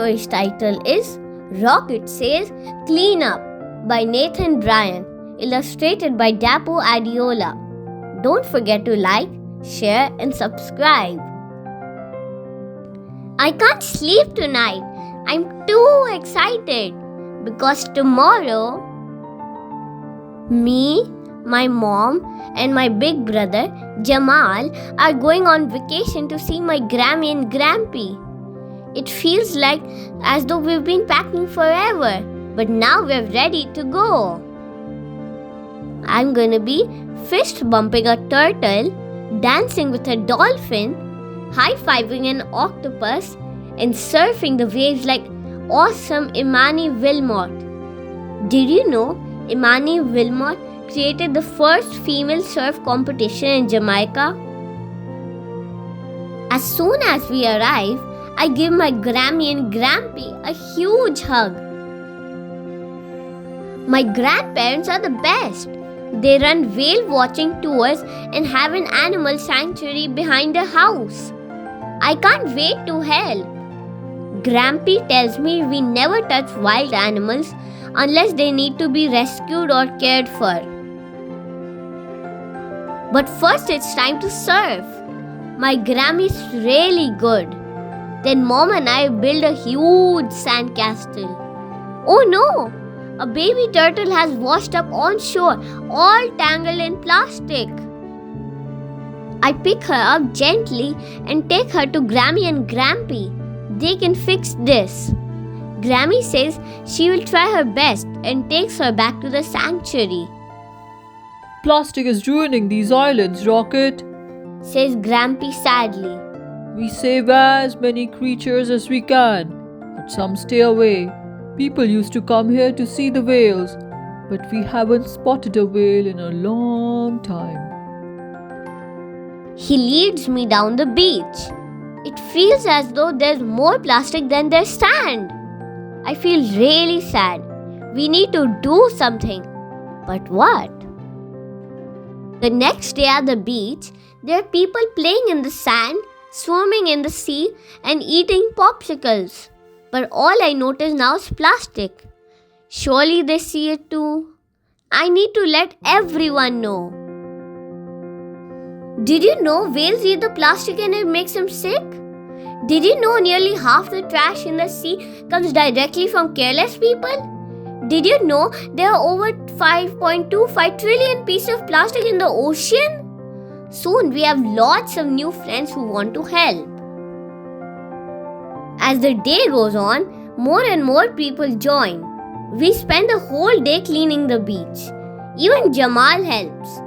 story's title is Rocket Says Clean Up by Nathan Bryan, illustrated by Dapo Adiola. Don't forget to like, share and subscribe. I can't sleep tonight. I'm too excited because tomorrow me, my mom and my big brother Jamal are going on vacation to see my Grammy and Grampy. It feels like as though we've been packing forever, but now we're ready to go. I'm gonna be fist bumping a turtle, dancing with a dolphin, high-fiving an octopus, and surfing the waves like awesome Imani Wilmot. Did you know Imani Wilmot created the first female surf competition in Jamaica? As soon as we arrive, I give my Grammy and Grampy a huge hug. My grandparents are the best. They run whale watching tours and have an animal sanctuary behind their house. I can't wait to help. Grampy tells me we never touch wild animals unless they need to be rescued or cared for. But first it's time to surf. My Grammy's really good. Then Mom and I build a huge sandcastle. Oh no! A baby turtle has washed up on shore, all tangled in plastic. I pick her up gently and take her to Grammy and Grampy. They can fix this. Grammy says she will try her best and takes her back to the sanctuary. Plastic is ruining these islands, Rocket, says Grampy sadly. We save as many creatures as we can, but some stay away. People used to come here to see the whales, but we haven't spotted a whale in a long time. He leads me down the beach. It feels as though there's more plastic than there's sand. I feel really sad. We need to do something. But what? The next day at the beach, there are people playing in the sand, swimming in the sea and eating popsicles. But all I notice now is plastic. Surely they see it too. I need to let everyone know. Did you know whales eat the plastic and it makes them sick? Did you know nearly half the trash in the sea comes directly from careless people? Did you know there are over 5.25 trillion pieces of plastic in the ocean? Soon we have lots of new friends who want to help. As the day goes on, more and more people join. We spend the whole day cleaning the beach. Even Jamal helps.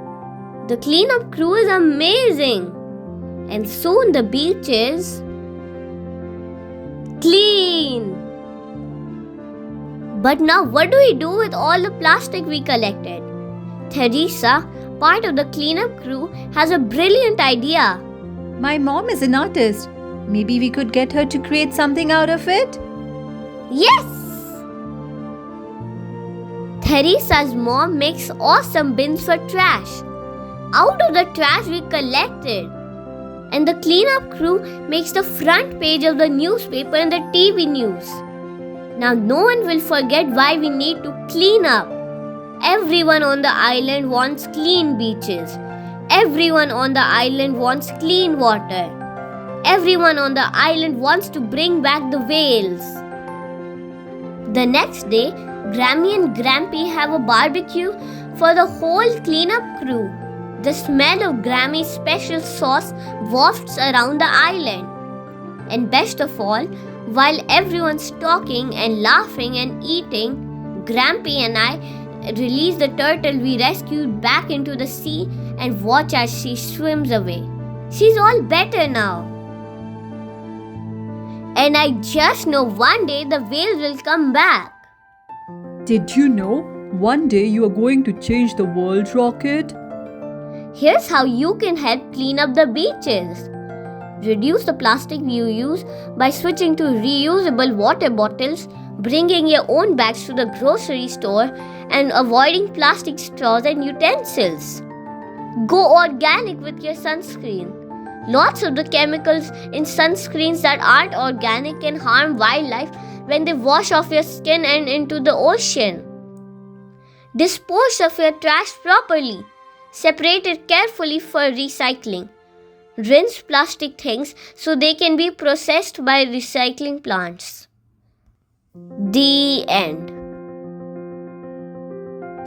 The cleanup crew is amazing. And soon the beach is clean. But now what do we do with all the plastic we collected? Teresa, part of the cleanup crew, has a brilliant idea. My mom is an artist. Maybe we could get her to create something out of it? Yes! Teresa's mom makes awesome bins for trash. Out of the trash we collected. And the cleanup crew makes the front page of the newspaper and the TV news. Now no one will forget why we need to clean up. Everyone on the island wants clean beaches. Everyone on the island wants clean water. Everyone on the island wants to bring back the whales. The next day, Grammy and Grampy have a barbecue for the whole cleanup crew. The smell of Grammy's special sauce wafts around the island. And best of all, while everyone's talking and laughing and eating, Grampy and I release the turtle we rescued back into the sea and watch as she swims away. She's all better now. And I just know one day the whales will come back. Did you know one day you are going to change the world, Rocket? Here's how you can help clean up the beaches. Reduce the plastic you use by switching to reusable water bottles, bringing your own bags to the grocery store, and avoiding plastic straws and utensils. Go organic with your sunscreen. Lots of the chemicals in sunscreens that aren't organic can harm wildlife when they wash off your skin and into the ocean. Dispose of your trash properly. Separate it carefully for recycling. Rinse plastic things so they can be processed by recycling plants. The end.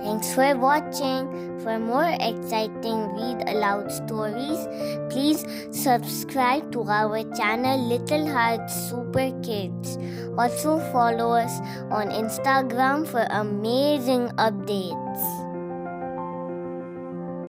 Thanks for watching. For more exciting read aloud stories, please subscribe to our channel Little Hearts Super Kids. Also follow us on Instagram for amazing updates.